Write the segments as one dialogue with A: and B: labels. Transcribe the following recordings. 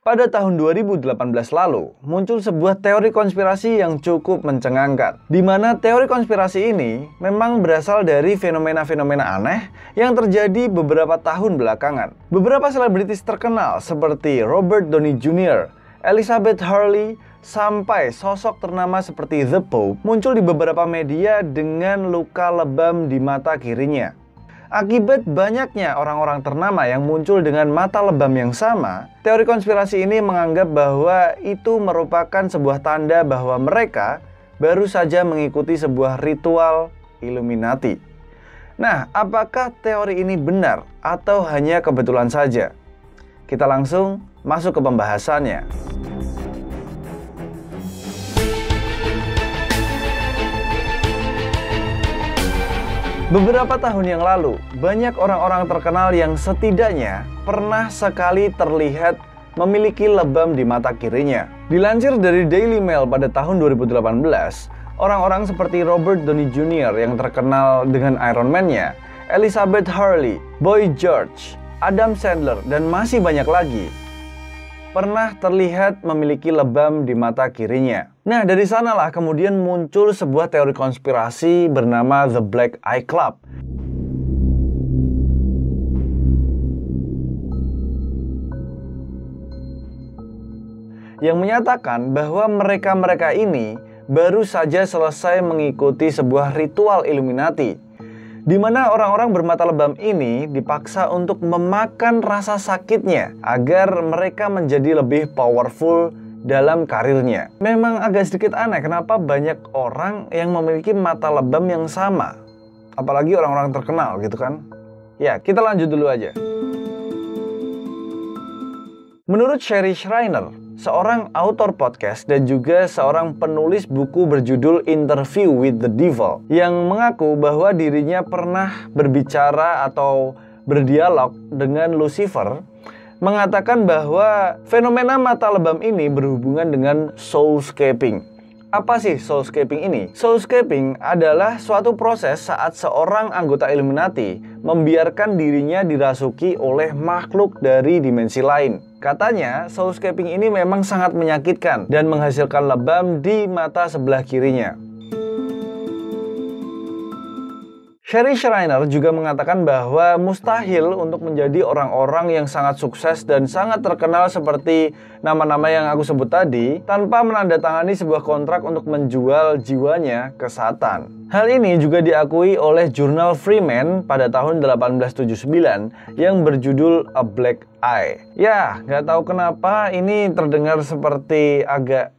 A: Pada tahun 2018 lalu, muncul sebuah teori konspirasi yang cukup mencengangkan, di mana teori konspirasi ini memang berasal dari fenomena-fenomena aneh yang terjadi beberapa tahun belakangan. Beberapa selebritis terkenal seperti Robert Downey Jr., Elizabeth Hurley, sampai sosok ternama seperti The Pope muncul di beberapa media dengan luka lebam di mata kirinya. Akibat banyaknya orang-orang ternama yang muncul dengan mata lebam yang sama, teori konspirasi ini menganggap bahwa itu merupakan sebuah tanda bahwa mereka baru saja mengikuti sebuah ritual Illuminati. Nah, apakah teori ini benar atau hanya kebetulan saja? Kita langsung masuk ke pembahasannya. Beberapa tahun yang lalu, banyak orang-orang terkenal yang setidaknya pernah sekali terlihat memiliki lebam di mata kirinya. Dilansir dari Daily Mail pada tahun 2018, orang-orang seperti Robert Downey Jr. yang terkenal dengan Iron Man-nya, Elizabeth Hurley, Boy George, Adam Sandler, dan masih banyak lagi pernah terlihat memiliki lebam di mata kirinya. Nah, dari sanalah kemudian muncul sebuah teori konspirasi bernama The Black Eye Club. Yang menyatakan bahwa mereka-mereka ini baru saja selesai mengikuti sebuah ritual Illuminati, di mana orang-orang bermata lebam ini dipaksa untuk memakan rasa sakitnya agar mereka menjadi lebih powerful dalam karirnya. Memang agak sedikit aneh kenapa banyak orang yang memiliki mata lebam yang sama, apalagi orang-orang terkenal gitu kan. Ya, kita lanjut dulu aja. Menurut Sherry Shriner, seorang autor podcast dan juga seorang penulis buku berjudul Interview with the Devil, yang mengaku bahwa dirinya pernah berbicara atau berdialog dengan Lucifer, mengatakan bahwa fenomena mata lebam ini berhubungan dengan soulscaping. Apa sih soulscaping ini? Soulscaping adalah suatu proses saat seorang anggota Illuminati membiarkan dirinya dirasuki oleh makhluk dari dimensi lain. Katanya, soulscaping ini memang sangat menyakitkan dan menghasilkan lebam di mata sebelah kirinya. Sherry Shriner juga mengatakan bahwa mustahil untuk menjadi orang-orang yang sangat sukses dan sangat terkenal seperti nama-nama yang aku sebut tadi tanpa menandatangani sebuah kontrak untuk menjual jiwanya ke Satan. Hal ini juga diakui oleh jurnal Freeman pada tahun 1879 yang berjudul A Black Eye. Ya, nggak tahu kenapa ini terdengar seperti agak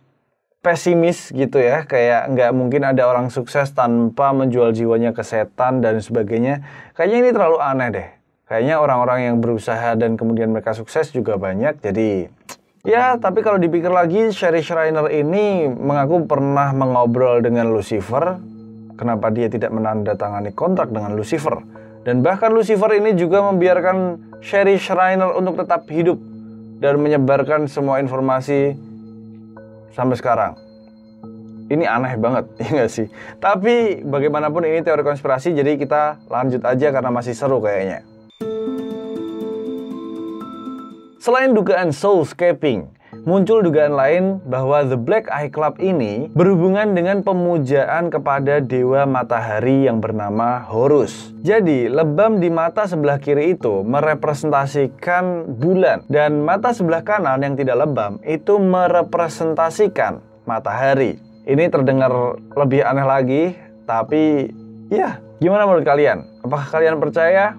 A: pesimis gitu ya, kayak nggak mungkin ada orang sukses tanpa menjual jiwanya ke setan dan sebagainya. Kayaknya ini terlalu aneh deh. Kayaknya orang-orang yang berusaha dan kemudian mereka sukses juga banyak. Jadi ya, tapi kalau dipikir lagi, Sherry Shriner ini mengaku pernah mengobrol dengan Lucifer. Kenapa dia tidak menandatangani kontrak dengan Lucifer? Dan bahkan Lucifer ini juga membiarkan Sherry Shriner untuk tetap hidup dan menyebarkan semua informasi sampai sekarang. Ini aneh banget, ya nggak sih? Tapi bagaimanapun ini teori konspirasi, jadi kita lanjut aja karena masih seru kayaknya. Selain dugaan soulscaping, muncul dugaan lain bahwa The Black Eye Club ini berhubungan dengan pemujaan kepada dewa matahari yang bernama Horus. Jadi, lebam di mata sebelah kiri itu merepresentasikan bulan, dan mata sebelah kanan yang tidak lebam itu merepresentasikan matahari. Ini terdengar lebih aneh lagi, tapi ya, gimana menurut kalian? Apakah kalian percaya?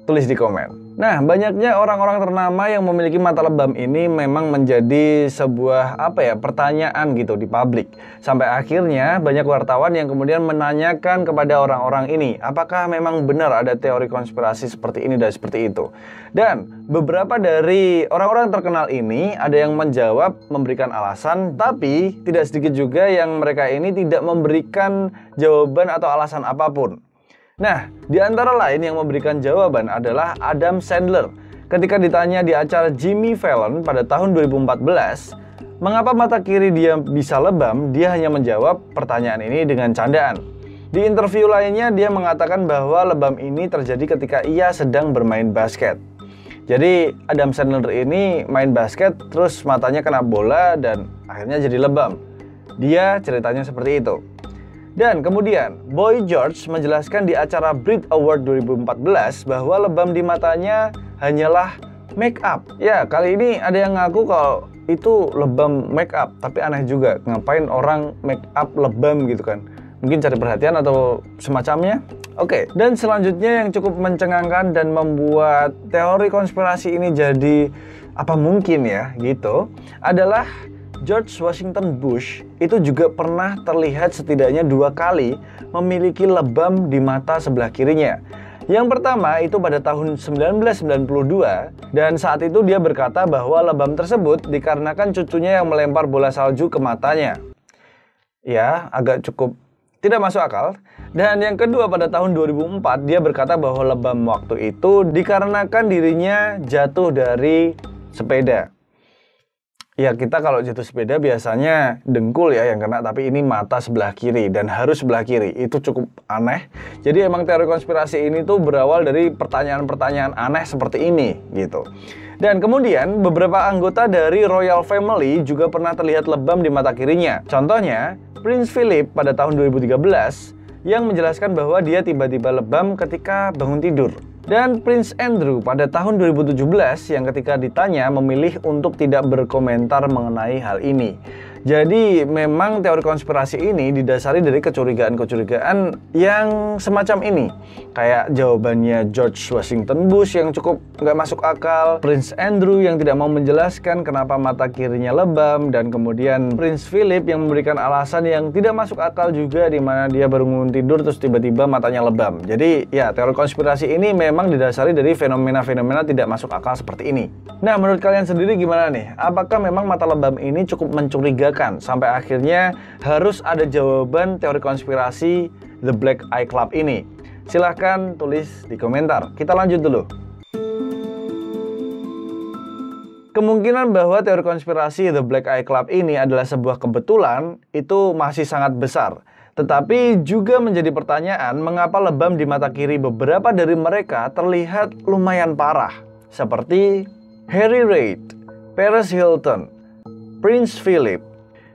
A: Tulis di komen. Nah, banyaknya orang-orang ternama yang memiliki mata lebam ini memang menjadi sebuah pertanyaan gitu di publik. Sampai akhirnya banyak wartawan yang kemudian menanyakan kepada orang-orang ini, apakah memang benar ada teori konspirasi seperti ini dan seperti itu. Dan beberapa dari orang-orang terkenal ini ada yang menjawab, memberikan alasan, tapi tidak sedikit juga yang mereka ini tidak memberikan jawaban atau alasan apapun. Nah, di antara lain yang memberikan jawaban adalah Adam Sandler. Ketika ditanya di acara Jimmy Fallon pada tahun 2014, mengapa mata kiri dia bisa lebam, dia hanya menjawab pertanyaan ini dengan candaan. Di interview lainnya, dia mengatakan bahwa lebam ini terjadi ketika ia sedang bermain basket. Jadi Adam Sandler ini main basket terus matanya kena bola dan akhirnya jadi lebam. Dia ceritanya seperti itu. Dan kemudian Boy George menjelaskan di acara Brit Award 2014 bahwa lebam di matanya hanyalah make up. Ya, kali ini ada yang ngaku kalau itu lebam make up, tapi aneh juga, ngapain orang make up lebam gitu kan? Mungkin cari perhatian atau semacamnya. Oke, dan selanjutnya yang cukup mencengangkan dan membuat teori konspirasi ini jadi apa mungkin ya gitu adalah George Washington Bush itu juga pernah terlihat setidaknya 2 kali memiliki lebam di mata sebelah kirinya. Yang pertama itu pada tahun 1992 dan saat itu dia berkata bahwa lebam tersebut dikarenakan cucunya yang melempar bola salju ke matanya. Ya, agak cukup tidak masuk akal. Dan yang kedua pada tahun 2004 dia berkata bahwa lebam waktu itu dikarenakan dirinya jatuh dari sepeda. Ya, kita kalau jatuh sepeda biasanya dengkul ya yang kena, tapi ini mata sebelah kiri dan harus sebelah kiri. Itu cukup aneh. Jadi emang teori konspirasi ini tuh berawal dari pertanyaan-pertanyaan aneh seperti ini gitu. Dan kemudian beberapa anggota dari Royal Family juga pernah terlihat lebam di mata kirinya. Contohnya Prince Philip pada tahun 2013 yang menjelaskan bahwa dia tiba-tiba lebam ketika bangun tidur. Dan Prince Andrew pada tahun 2017 yang ketika ditanya memilih untuk tidak berkomentar mengenai hal ini. Jadi memang teori konspirasi ini didasari dari kecurigaan-kecurigaan yang semacam ini. Kayak jawabannya George Washington Bush yang cukup nggak masuk akal, Prince Andrew yang tidak mau menjelaskan kenapa mata kirinya lebam, dan kemudian Prince Philip yang memberikan alasan yang tidak masuk akal juga di mana dia baru bangun tidur terus tiba-tiba matanya lebam. Jadi ya teori konspirasi ini memang didasari dari fenomena-fenomena tidak masuk akal seperti ini. Nah, menurut kalian sendiri gimana nih? Apakah memang mata lebam ini cukup mencurigakan sampai akhirnya harus ada jawaban teori konspirasi The Black Eye Club ini? Silahkan tulis di komentar. Kita lanjut dulu. Kemungkinan bahwa teori konspirasi The Black Eye Club ini adalah sebuah kebetulan itu masih sangat besar. Tetapi juga menjadi pertanyaan mengapa lebam di mata kiri beberapa dari mereka terlihat lumayan parah. Seperti Harry Reid, Paris Hilton, Prince Philip.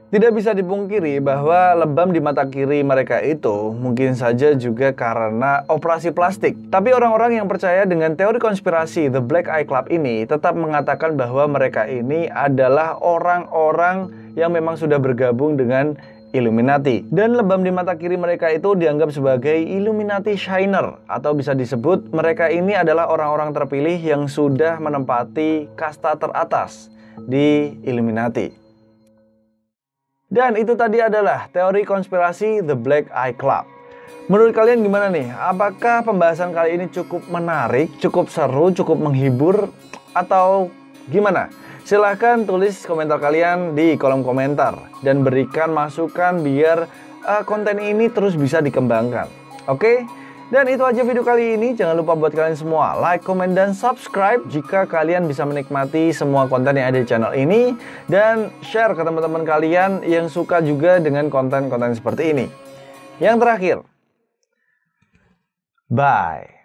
A: Tidak bisa dipungkiri bahwa lebam di mata kiri mereka itu mungkin saja juga karena operasi plastik. Tapi orang-orang yang percaya dengan teori konspirasi The Black Eye Club ini tetap mengatakan bahwa mereka ini adalah orang-orang yang memang sudah bergabung dengan Illuminati. Dan lebam di mata kiri mereka itu dianggap sebagai Illuminati Shiner, atau bisa disebut mereka ini adalah orang-orang terpilih yang sudah menempati kasta teratas di Illuminati. Dan itu tadi adalah teori konspirasi The Black Eye Club. Menurut kalian gimana nih? Apakah pembahasan kali ini cukup menarik, cukup seru, cukup menghibur, atau gimana? Silahkan tulis komentar kalian di kolom komentar dan berikan masukan biar konten ini terus bisa dikembangkan. Oke? Dan itu aja video kali ini. Jangan lupa buat kalian semua like, komen, dan subscribe jika kalian bisa menikmati semua konten yang ada di channel ini. Dan share ke teman-teman kalian yang suka juga dengan konten-konten seperti ini. Yang terakhir, bye.